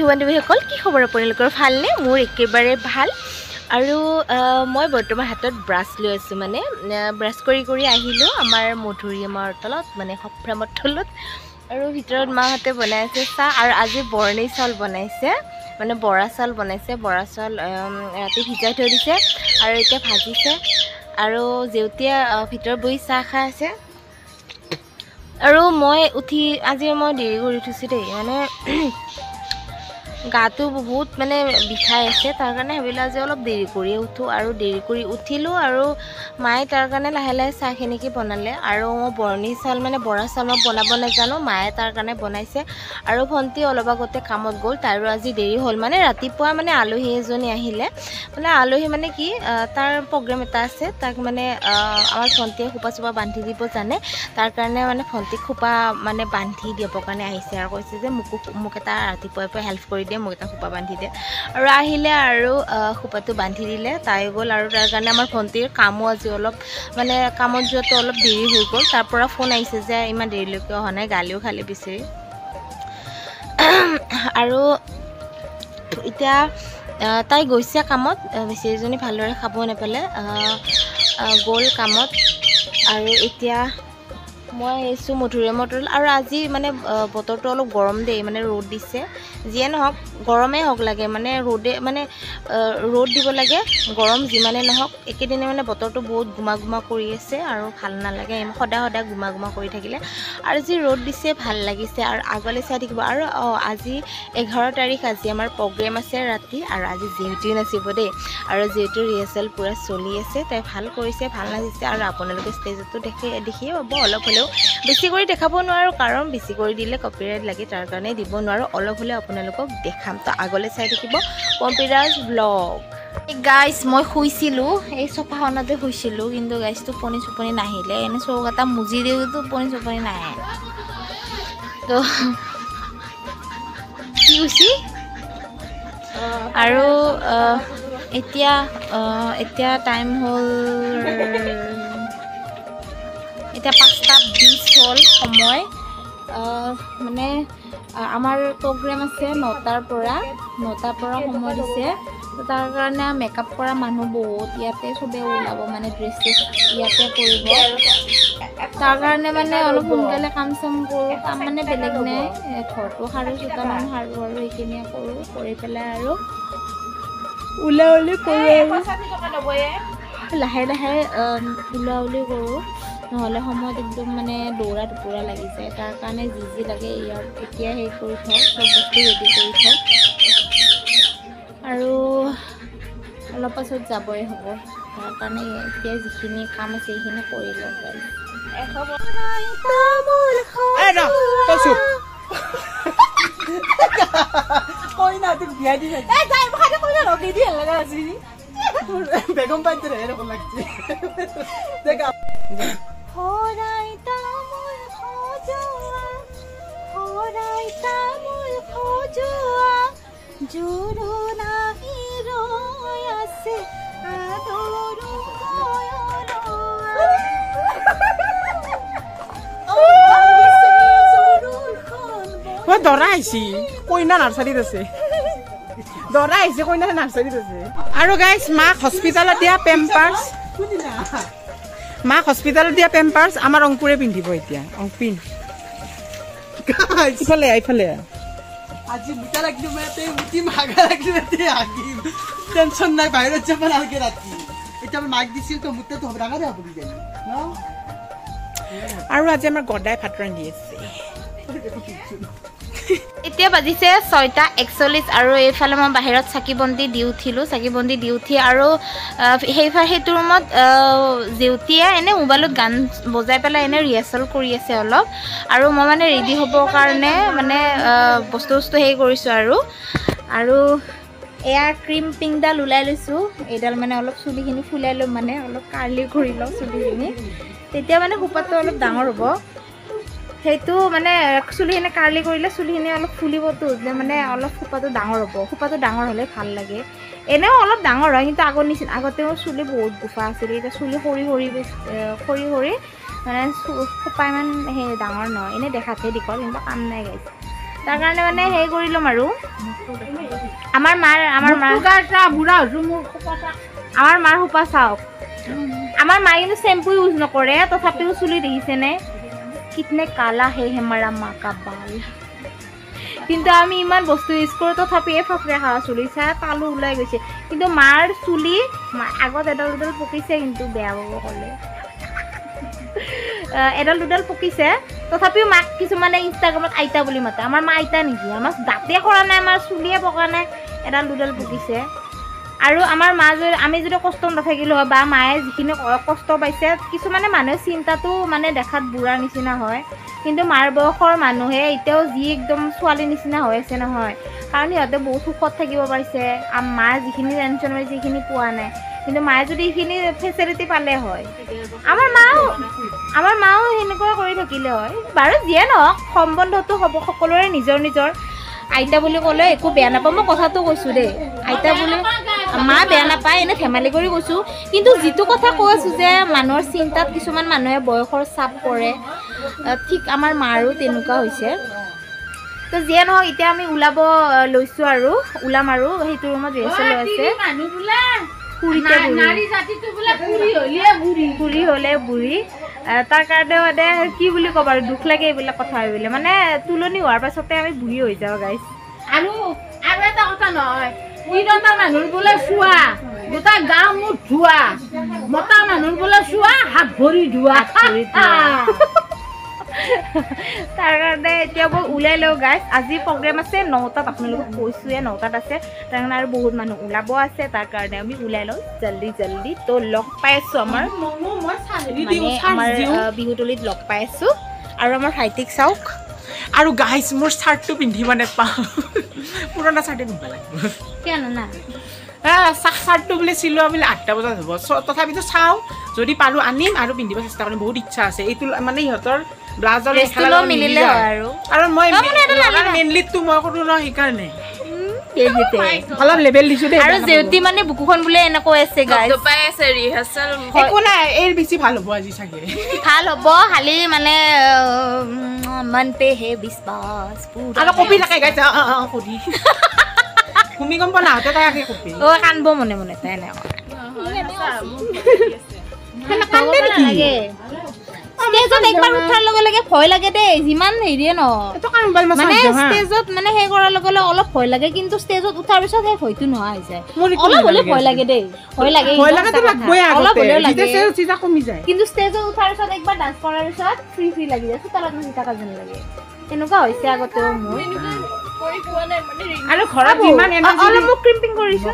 বন্ধু বান্ধৱীসকল কি খবৰ আপোনালোকৰ ভালনে মোৰ একেবাৰে ভাল আৰু মই বৰ্তমান হাতত ব্ৰাছ লৈ আছো মানে ব্ৰাছ কৰি আহিলো আমাৰ মধুৰিমাৰ তলত মানে সপ্ৰামৰ তলত আৰু ভিতৰত মাহঁতে বনাইছে চাহ আৰু আজি বৰ্ণি চাউল বনাইছে মানে বৰা চাউল বনাইছে বৰা চাউল ৰাতি ভিজাই থৈ দিছে আৰু এতিয়া ভাজিছে আৰু জেউতীয়া ভিতৰত বহি চাহ খাই আছে আৰু মই উঠি আজি মই দেৰি কৰি উঠিছো দেই মানে গাটো বহুত মানে বিষাই আছে তাৰ কাৰণে ভাবিলা যে অলপ দেৰি কৰি উঠো আৰু দেৰি কৰি উঠিলো আৰু মায়ে তাৰ কাৰণে লাহে লাহে চাহখিনিকে বনালে আৰু মই বৰ্ণি চাউল মানে বৰা চাউল বনাব নাজানো মায়ে তাৰ কাৰণে বনাইছে আৰু ভন্টি অলপ আগতে কামত গ'ল তাৰো আজি দেৰি হ'ল মানে ৰাতিপুৱা মানে আলহী এজনী আহিলে মানে আলহী মানে কি তাৰ প্ৰগ্ৰাম এটা আছে তাক মানে আমাৰ ভন্টিয়ে খোপা চোপা বান্ধি দিব জানে তাৰ কাৰণে মানে ভন্টিক খোপা মানে বান্ধি দিবৰ কাৰণে আহিছে আৰু কৈছে যে মোক এটা ৰাতিপুৱাই হেল্প কৰি মোক এটা খোপা বান্ধি দিয়ে আৰু আহিলে আৰু খোপাটো বান্ধি দিলে তাই গ'ল আৰু তাৰ কাৰণে আমাৰ ভন্টিৰ কামো আজি অলপ মানে কামত যোৱাটো অলপ দেৰি হৈ গ'ল তাৰ পৰা ফোন আহিছে যে ইমান দেৰিলৈকে অহা নাই গালিও খালে বিচাৰি আৰু এতিয়া তাই গৈছে কামত বেছিজনী ভালদৰে খাব নাপালে গ'ল কামত আৰু এতিয়া মই আহিছোঁ মধুৰিআমৰ তলত আৰু আজি মানে বতৰটো অলপ গৰম দেই মানে ৰ'দ দিছে যিয়ে নহওক গৰমেই হওক লাগে মানে ৰ'দে মানে ৰ'দ দিব লাগে গৰম যিমানে নহওক একেদিনে মানে বতৰটো বহুত গুমা গুমা কৰি আছে আৰু ভাল নালাগে সদায় সদায় গুমা গুমা কৰি থাকিলে আৰু যি ৰ'দ দিছে ভাল লাগিছে আৰু আগলৈ চাই থাকিব আৰু আজি 11 তাৰিখ আজি আমাৰ প্ৰগ্ৰেম আছে ৰাতি আৰু আজি জিউটিও নাচিব দেই আৰু জিউটিৰ ৰিহাৰ্চেল পূৰা চলি আছে তাই ভাল কৰিছে ভাল নাচিছে আৰু আপোনালোকে ষ্টেজতো দেখিয়ে পাব অলপ হ'লেও বেছি কৰি দেখাব নোৱাৰোঁ কাৰণ বেছি কৰি দিলে কপিৰাইট লাগে তাৰ কাৰণে দিব নোৱাৰোঁ অলপ হ'লেও আপোনালোকক দেখাম তো আগলৈ চাই থাকিব পম্পিৰাজ ব্লগ গাইজ মই শুইছিলোঁ এই চোফাখনতে শুইছিলোঁ কিন্তু গাইজ টোপনি চোপনি নাহিলে এনে চৌক এটা মুজি দিওঁ টোপনি চোপনি নাহে তো কি কৈছি আৰু এতিয়া টাইম হ'ল এতিয়া 5:20 হ'ল সময় মানে আমাৰ প্ৰগ্ৰেম আছে 9টাৰ পৰা সময় দিছে তো তাৰ কাৰণে মেকআপ কৰা মানুহ বহুত ইয়াতে চবে ওলাব মানে ড্ৰেছ ইয়াতে কৰিব তাৰ কাৰণে মানে অলপ সোনকালে কাম চাম কৰোঁ কাম মানে বেলেগ নাই ঘৰটো সাৰোঁ চোতালখন সাৰোঁ আৰু এইখিনিয়ে কৰোঁ কৰি পেলাই আৰু ওলাওলি কৰোঁ লাহে লাহে ওলাওলি কৰোঁ নহ'লে সময়ত একদম মানে দৌৰা টুকুৰা লাগি যায় তাৰ কাৰণে যি লাগে ইয়াৰ এতিয়া হেৰি কৰি থওঁ চব বস্তু ৰেডি কৰি থওঁ আৰু অলপ পাছত যাবই হ'ব তাৰ কাৰণে এতিয়া যিখিনি কাম আছে সেইখিনি কৰি লওঁ বেগম পাইতে এৰকম লাগছে হৰাই তামোল খজোৱা জোৰোণাহি ৰৈ আছে আদৰো মই দৰা আহিছি কইনা নাৰ্চাৰীত আছে দৰা আহিছে কইনা নাৰ্চাৰীত আছে আৰু গাইজ মাক হস্পিটালত দিয়া পেম্পাৰ্ছ আমাৰ অংকুৰে পিন্ধিব এতিয়া অংপিন ইফালে আজি মুটা লাগি মুটি মাগা লাগি টেনশন নাই বাহিৰত যাব নালাগে ৰাতি এতিয়া আমি মাক দিছিল তো মুটাটো হ'ব ডাঙৰ হ'ব দি আৰু আজি আমাৰ গদাই ভাত ৰান্ধি আছে এতিয়া বাজিছে 6:41 আৰু এইফালে মই বাহিৰত চাকি বন্তি দি উঠি আৰু সেইটো ৰুমত জেউতীয়ে এনে মোবাইলত গান বজাই পেলাই এনে ৰিহাৰ্চেল কৰি আছে অলপ আৰু মই মানে ৰেডি হ'বৰ কাৰণে মানে বস্তু হেৰি কৰিছোঁ আৰু এয়া ক্ৰীম পিংকডাল ওলাই লৈছোঁ এইডাল মানে অলপ চুলিখিনি ফুলাই ল'ম মানে অলপ কাৰ্লি কৰি লওঁ চুলিখিনি তেতিয়া মানে খোপাটো অলপ ডাঙৰ হ'ব সেইটো মানে চুলিখিনি কাৰ্লি কৰিলে চুলিখিনি অলপ ফুলিবতো যে মানে অলপ খোপাটো ডাঙৰ হ'ব খোপাটো ডাঙৰ হ'লে ভাল লাগে এনেও অলপ ডাঙৰ হয় কিন্তু আগতেও চুলি বহুত গোফা আছিলে এতিয়া চুলি সৰি মানে খোপা ইমান সেই ডাঙৰ নহয় এনেই দেখাতহে দীঘল কিন্তু কাম নাই গাইছে তাৰ কাৰণে মানে হেৰি কৰি ল'ম আৰু আমাৰ মাৰ বুঢ়া হৈছো মোৰ আমাৰ মাৰ সোপা চাওক আমাৰ মায়ে কিন্তু চেম্পু ইউজ নকৰে তথাপিও চুলি দেখিছেনে কিতনে কালা হে হেমাৰা মা কা বাল কিন্তু আমি ইমান বস্তু ইউজ কৰোঁ তথাপিও ফাফৰে খাৱা চুলি চাই তালু ওলাই গৈছে কিন্তু মাৰ চুলি আগত এডাল দুডাল পকিছে কিন্তু বেয়া পাব ক'লে এডাল দুডাল পকিছে তথাপিও মাক কিছুমানে ইনষ্টাগ্ৰামত আইতা বুলি মাতে আমাৰ মা আইতা নেকি আমাৰ দাঁতে কৰা নাই আমাৰ চুলিয়ে পকা নাই এডাল দুডাল পকিছে আৰু আমাৰ মা যদি আমি যদি কষ্ট নাথাকিলোঁ হয় বা মায়ে যিখিনি কষ্ট পাইছে কিছুমানে মানুহে চিন্তাটো মানে দেখাত বুঢ়াৰ নিচিনা হয় কিন্তু মাৰ বয়সৰ মানুহে এতিয়াও যি একদম ছোৱালীৰ নিচিনা হৈ আছে নহয় কাৰণ সিহঁতে বহুত সুখত থাকিব পাৰিছে মাৰ যিখিনি টেনশ্যন হয় যিখিনি পোৱা নাই কিন্তু মায়ে যদি এইখিনি ফেচিলিটি পালে হয় আমাৰ মাও সেনেকুৱা কৰি থাকিলে হয় বাৰু যিয়ে নহওক সম্বন্ধটো হ'ব সকলোৰে নিজৰ নিজৰ আইতা বুলি ক'লে একো বেয়া নাপাওঁ মই কথাটো কৈছোঁ দেই আইতা বুলি মা বেয়া নাপায় এনে ধেমালি কৰি কৈছোঁ কিন্তু যিটো কথা কৈ আছোঁ যে মানুহৰ চিন্তাত কিছুমান মানুহে বয়সৰ চাপ পৰে ঠিক আমাৰ মাৰো তেনেকুৱা হৈছে তো যিয়ে নহওক এতিয়া আমি ওলাব লৈছোঁ আৰু ওলাম আৰু সেইটো ৰুমত ৰিহাৰ্চেল হৈ আছে বুঢ়ী হ'লে বুঢ়ী তাৰ কাৰণে মানে কি বুলি ক'ব আৰু দুখ লাগে এইবিলাক কথা ভাবিলে মানে তুলনি হোৱাৰ পাছতে আমি বুঢ়ী হৈ যাওঁ গাইছ আৰু এটা কথা নহয় তিনিটা মানুহৰ বোলে চোৱা গোটেই গাঁও মুখ ধোৱা মতা মানুহৰ বোলে চোৱা হাত ভৰি ধোৱা তাৰ কাৰণে এতিয়া মই ওলাই লওঁ গাইছ আজি প্ৰগ্ৰেম আছে 9টাত আপোনালোকক কৈছোঁৱে 9টাত আছে তাৰ কাৰণে আৰু বহুত মানুহ ওলাব আছে তাৰ কাৰণে আমি ওলাই লওঁ জল্দি তো লগ পাই আছোঁ আমাৰ বিহুতলিত লগ পাই আছোঁ আৰু আমাৰ ভাইটিক চাওক আৰু গাইছ মোৰ চাৰ্টটো পিন্ধিব নাপাওঁ পুৰণা চাৰ্টে পিন্ধিব লাগিব কিয় না চাৰ্টটো বোলে চিলোৱা বোলে 8টা বজাত হ'ব তথাপিতো চাওঁ যদি পাৰোঁ আনিম আৰু পিন্ধিব চেষ্টা কৰিম বহুত ইচ্ছা আছে এইটো মানে ইহঁতৰ ব্লাউজৰ মিলিলে হয় আৰু মই মেইনলিটো মই কৰোঁ ন সেইকাৰণে অলপ লেবেল দিছোঁ দেই আৰু জেউতি মানে বুকুখন বোলে এনেকৈ আছে গাইছ একো নাই এই বেছি ভাল হ'ব আজি চাগে ভাল হ'ব খালি মানে মন পে হে বিশ্বাস আৰু কপি থাকে গাইছ কপি ভূমিকম্প নাহোঁতে তাই আগে কপি কান্দিব মনে মনে তাই ষ্টেজত একবাৰ উঠাৰ লগে লগে ভয় লাগে দেই যিমান হেৰিয়ে ন মানে ষ্টেজত মানে সেই কৰাৰ লগে লগে অলপ ভয় লাগে কিন্তু ষ্টেজত উঠাৰ পিছত সেই ভয়টো নোহোৱা হৈ যায় অলপ হ'লে ভয় লাগে দেই ভয় লাগে অলপ হ'লেও লাগে কিন্তু ষ্টেজত উঠাৰ পিছত একবাৰ ডান্স কৰাৰ পিছত ফ্ৰী লাগি যায় চোতালত নাচি থকা যেন লাগে এনেকুৱা হৈছে আগতেও মোৰ আৰু ঘৰত যিমান অলপ মোক ক্ৰিম্পিং কৰিছোঁ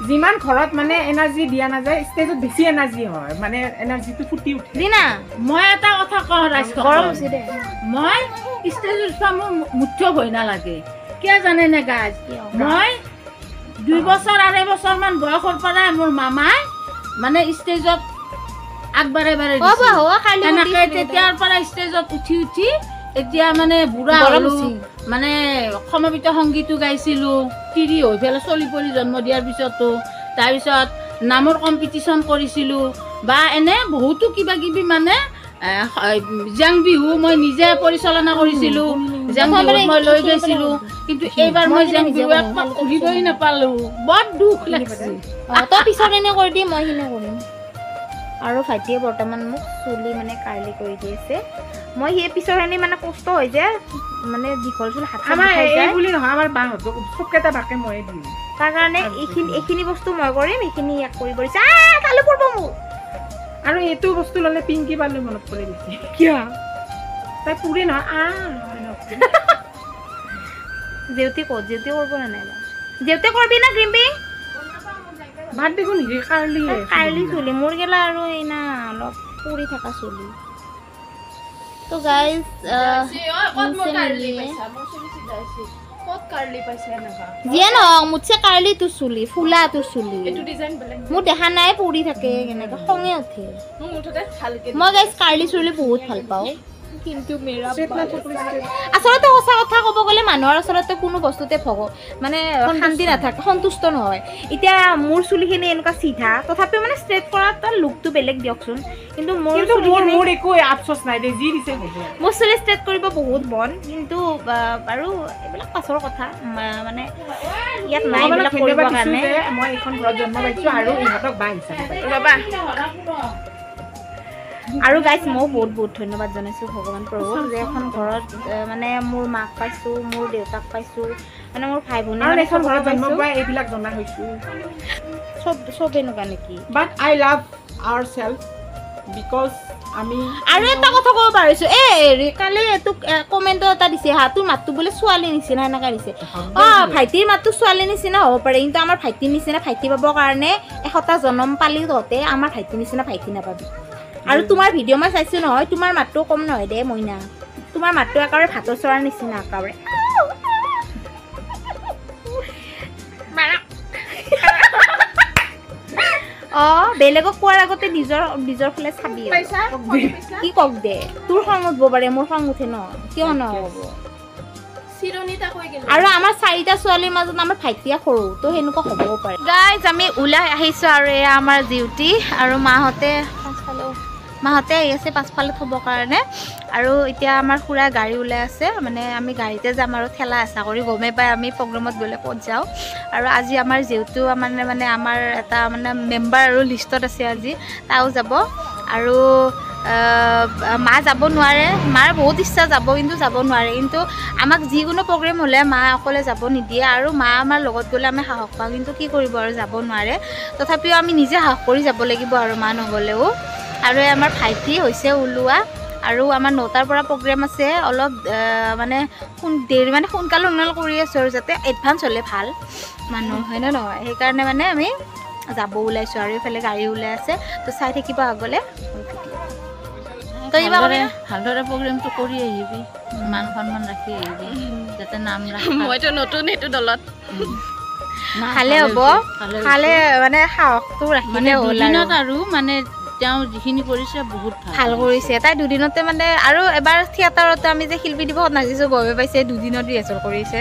যিমান ঘৰত মানে এনাৰ্জি দিয়া নাযায় ষ্টেজত বেছি এনাৰ্জি হয় মানে এনাৰ্জিটো ফুটি উঠে দিনা মই এটা কথা কওঁ গৰম হৈছে দে মই ষ্টেজত উঠা মোৰ মুঠ্য ভয় নালাগে কিয় জানেনে গাইজ মই 2 বছৰ 2.5 বছৰমান বয়সৰ পৰাই মোৰ মামাই মানে ষ্টেজত আগবাৰে এনেকৈ তেতিয়াৰ পৰা ষ্টেজত উঠি এতিয়া মানে বুঢ়া হ'লোঁ মানে সমবেত সংগীতো গাইছিলোঁ তিৰি হৈ পেলাই চলি পলি জন্ম দিয়াৰ পিছতো তাৰপিছত নামৰ কম্পিটিশ্যন কৰিছিলোঁ বা এনে বহুতো কিবা কিবি মানে জাং বিহু মই নিজে পৰিচালনা কৰিছিলোঁ জাং বিহুত মই লৈ গৈছিলোঁ কিন্তু এইবাৰ মই জাং বিহু একপাক উঠিবই নাপালোঁ বৰ দুখ লাগিছে তই পিছত এনে কৰি দিয়ে মই সিনে কৰিম আৰু ভাইটিয়ে বৰ্তমান মোক চুলি মানে কাৰ্লি কৰি দি আছে মই সেই পিছৰ এনে মানে কষ্ট হৈ যায় মানে দীঘল চুলি হাত বুলি নহয় আমাৰ বাহঁতক চবকেইটা বাকে ময়ে দিম তাৰ কাৰণে এইখিনি বস্তু মই কৰিম এইখিনি ইয়াক কৰি কৰিছে কালি পৰব মোক আৰু এইটো বস্তু ল'লে পিংকি পালে মনত পৰে বেছি কিয় তাই পুৰি নহয় জেউতি ক'ত জেউতি কৰিব নে নাই জেউতি কৰিবি না ক্ৰিম্পিং ভাত দেখোন হেৰি কাৰ্লি চুলি মোৰ গেলা আৰু এই না অলপ পুৰি থকা চুলি তো গাইজ যিয়ে নহওক মুঠছে কাৰ্লি তোৰ চুলি ফুলা তোৰ চুলি মোৰ দেখা নাই পৰি থাকে কেনেকৈ খঙে উঠে মই গাইজ কাৰ্লি চুলি বহুত ভাল পাওঁ কিন্তু মেৰা আচলতে সঁচা কথা ক'ব গ'লে মানুহৰ আচলতে কোনো বস্তুতে মানে শান্তি নাথাকে, সন্তুষ্ট নহয়। এতিয়া মোৰ চুলিখিনি এনেকুৱা চিধা, তথাপিও মানে ষ্ট্ৰেট কৰা তাৰ লুকটো বেলেগ দিয়কচোন, কিন্তু মোৰ একো আফচোচ নাই দে, যি দিছে হ'ব। মোৰ চুলি ষ্ট্ৰেট কৰিব বহুত মন, কিন্তু বাৰু এইবিলাক পাছৰ কথা, মানে ইয়াত নাই এইবিলাক কৰিব কাৰণে। মই এইখন ঘৰত জন্ম পাইছোঁ আৰু ইহঁতক বাই হিচাপে ৰ'বা। আৰু গাইজ মই বহুত ধন্যবাদ জনাইছোঁ ভগৱান প্ৰভুক যে এখন ঘৰত মানে মোৰ মাক পাইছোঁ, মোৰ দেউতাক পাইছোঁ, মানে মোৰ ভাই ভনী এখন ঘৰত জন্ম পাই এইবিলাক জনা হৈছোঁ। চব এনেকুৱা নেকি? But I love our self because আমি আৰু এটা কথা ক'ব পাৰিছোঁ, কালি এইটোক কমেণ্টত এটা দিছে হা, তোৰ মাতটো বোলে ছোৱালীৰ নিচিনা এনেকুৱা দিছে। ভাইটিৰ মাতটো ছোৱালীৰ নিচিনা হ'ব পাৰে, কিন্তু আমাৰ ভাইটিৰ নিচিনা ভাইটি পাবৰ কাৰণে 100টা জন্ম পালি তহঁতে আমাৰ ভাইটিৰ নিচিনা ভাইটি নাপাবি। আৰু তোমাৰ ভিডিঅ' মই চাইছোঁ নহয়, তোমাৰ মাতটো কম নহয় দে মইনা, তোমাৰ মাতটো একেবাৰে ভাতৰ চৰাৰ নিচিনা একেবাৰে। বেলেগক কোৱাৰ আগতে নিজৰ ফালে চাবি। কি কওক দে, তোৰ খং উঠিব পাৰে, মোৰ খং উঠে ন, কিয় নহ'ব? আৰু আমাৰ 4টা ছোৱালীৰ মাজত আমাৰ ভাইটিয়া সৰু, তো সেনেকুৱা হ'বও পাৰে। গাইজ আমি ওলাই আহিছোঁ আৰু এয়া আমাৰ ডিউটি, আৰু মাহঁতে আহি আছে পাছফালে থ'বৰ কাৰণে। আৰু এতিয়া আমাৰ খুৰা গাড়ী ওলাই আছে, মানে আমি গাড়ীতে যাম আৰু ঠেলা হেঁচা কৰি গমেই পাই আমি প্ৰগ্ৰেমত গ'লে ক'ত যাওঁ। আৰু আজি আমাৰ যিহেতু মানে আমাৰ এটা মানে মেম্বাৰ আৰু লিষ্টত আছে, আজি তাও যাব। আৰু মা যাব নোৱাৰে, মাৰ বহুত ইচ্ছা যাব, কিন্তু যাব নোৱাৰে। কিন্তু আমাক যিকোনো প্ৰগ্ৰেম হ'লে মা অকলে যাব নিদিয়ে, আৰু মা আমাৰ লগত গ'লে আমি সাহস পাওঁ, কিন্তু কি কৰিব আৰু যাব নোৱাৰে। তথাপিও আমি নিজে সাহস কৰি যাব লাগিব আৰু মা নগ'লেও। আৰু আমাৰ ভাইটি হৈছে ওলোৱা, আৰু আমাৰ 9টাৰ পৰা প্ৰগ্ৰেম আছে, অলপ মানে দেৰি মানে সোনকালে কৰি আছোঁ, আৰু যাতে এডভান্স হ'লে ভাল মানুহ হয় নে নহয়, সেইকাৰণে মানে আমি যাব ওলাইছোঁ। আৰু এইফালে গাড়ী ওলাই আছে, তো চাই থাকিব আগলৈ। ভালদৰে প্ৰগ্ৰেমটো কৰি আহিবি, মান সন্মান ৰাখি আহিবি, যাতে নাম ৰাখি। মইতো নতুন এইটো দলত, ভালে হ'ব, খালে মানে সাহসটো ৰাখিলে হ'ল আৰু মানে তেওঁ যিখিনি কৰিছে বহুত ভাল কৰিছে। তাই দুদিনতে মানে, আৰু এবাৰ থিয়েটাৰতে আমি যে শিল্পী দিৱসত নাচিছোঁ গমে পাইছে, দুদিনত ৰিহাৰ্চেল কৰিছে।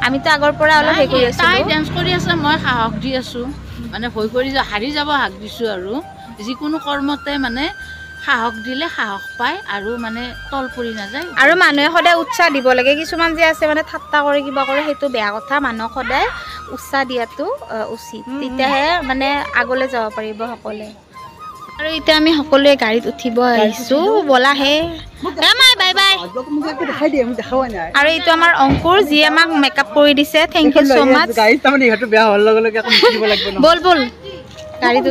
আমিতো আগৰ পৰা অলপ হেৰি কৰি আছোঁ, তাই ডান্স কৰি আছে, মই সাহস দি আছোঁ, মানে ভয় কৰি হাৰি যাব হাক দিছোঁ। আৰু যিকোনো কৰ্মতে মানে সাহস দিলে সাহস পায়, আৰু মানে তল পৰি নাযায়। আৰু মানুহে সদায় উৎসাহ দিব লাগে, কিছুমান যে আছে মানে ঠাট্টা কৰে কিবা কৰে, সেইটো বেয়া কথা। মানুহক সদায় উৎসাহ দিয়াটো উচিত, তেতিয়াহে মানে আগলৈ যাব পাৰিব সকলোৱে। আৰু এতিয়া আমি সকলোৱে গাড়ীত উঠিব আহিছোঁ, ব'লাহে বাই বাই। আৰু এইটো আমাৰ অংকুৰ, যিয়ে আমাক মেকআপ কৰি দিছে, থেংক ইউ ছ' মাছ। ব'ল গাড়ীত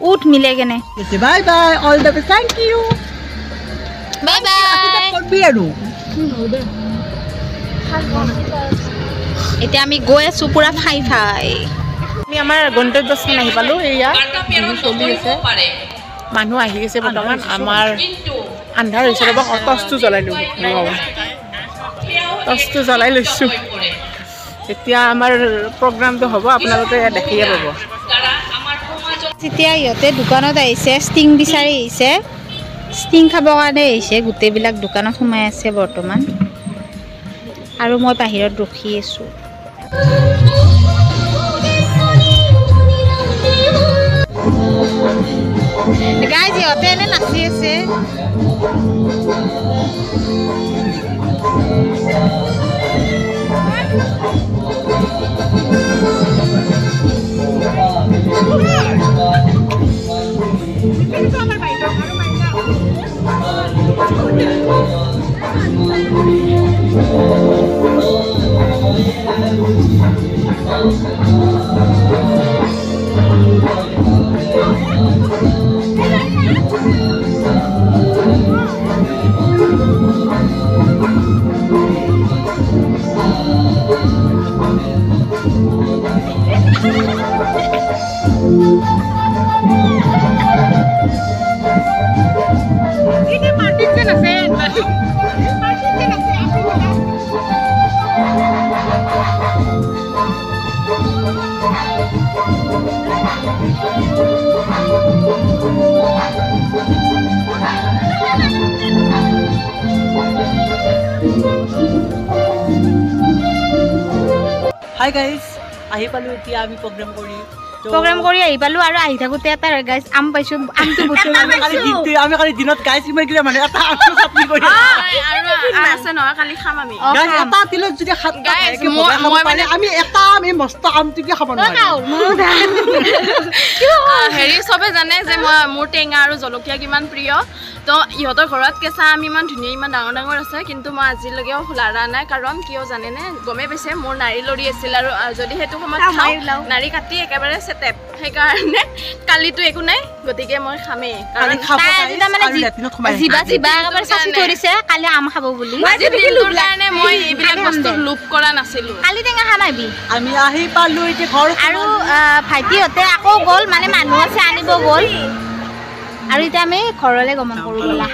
উঠ মিলে কেনে। Bye bye, all the best, thank you, bye bye. এতিয়া আমি গৈ আছোঁ পুৰা ফাই। আমি আমাৰ গন্তব্যস্থান আহি পালোঁ। এয়া চলি আছে, মানুহ আহি আছে বৰ্তমান। আমাৰ আন্ধাৰ হৈছে, ৰ'ব টৰ্চটো জ্বলাই দিওঁ। টৰ্চটো জ্বলাই লৈছোঁ, এতিয়া আমাৰ প্ৰগ্ৰামটো হ'ব, আপোনালোকে দেখিয়ে পাব। তেতিয়া ইহঁতে দোকানত আহিছে, ষ্টিং বিচাৰি আহিছে, ষ্টিং খাবৰ কাৰণে আহিছে। গোটেইবিলাক দোকানত সোমাই আছে বৰ্তমান, আৰু মই বাহিৰত ৰখি আছোঁ। গাইজ ইহঁতে এনে নাচি আছে। হাই গাইজ আহি পালোঁ এতিয়া আমি প্ৰগ্ৰেম কৰি আহি পালোঁ আৰু আহি থাকোঁতে এটা গাইজ আম পাইছোঁ আমটো বুটলি আমি কালি দিনত গাইজ ইমান কিবা মানে এটা আমটো চাটনি কৰি আছে নহয় কালি খাম আমি এটা তিলত যদি আমি এটা আমি মস্ত আমটোকে খাব নোৱাৰোঁ হেৰি চবে জানে যে মোৰ টেঙা আৰু জলকীয়া কিমান প্ৰিয় তো ইহঁতৰ ঘৰত কেঁচা আম ইমান ধুনীয়া ইমান ডাঙৰ ডাঙৰ আছে কিন্তু মই আজিলৈকেও লাৰা নাই কাৰণ কিয় জানেনে গমেই পাইছে মোৰ নাৰী লৰি আছিল আৰু যদি সেইটো সময়ত নাৰী কাটি একেবাৰে চেটেপ সেইকাৰণে কালিতো একো নাই গতিকে মই খামেই কালি আম খাব বুলি কাৰণে মই এইবিলাক বস্তু লোভ কৰা নাছিলোঁ কালি টেঙা খাম আহিবি আমি আহি পালোঁ এতিয়া ঘৰ আৰু ভাইটিহঁতে আকৌ গ'ল মানে মানুহ আছে আনিব গ'ল আৰু এতিয়া আমি ঘৰলৈ গমন কৰোঁ ব'লা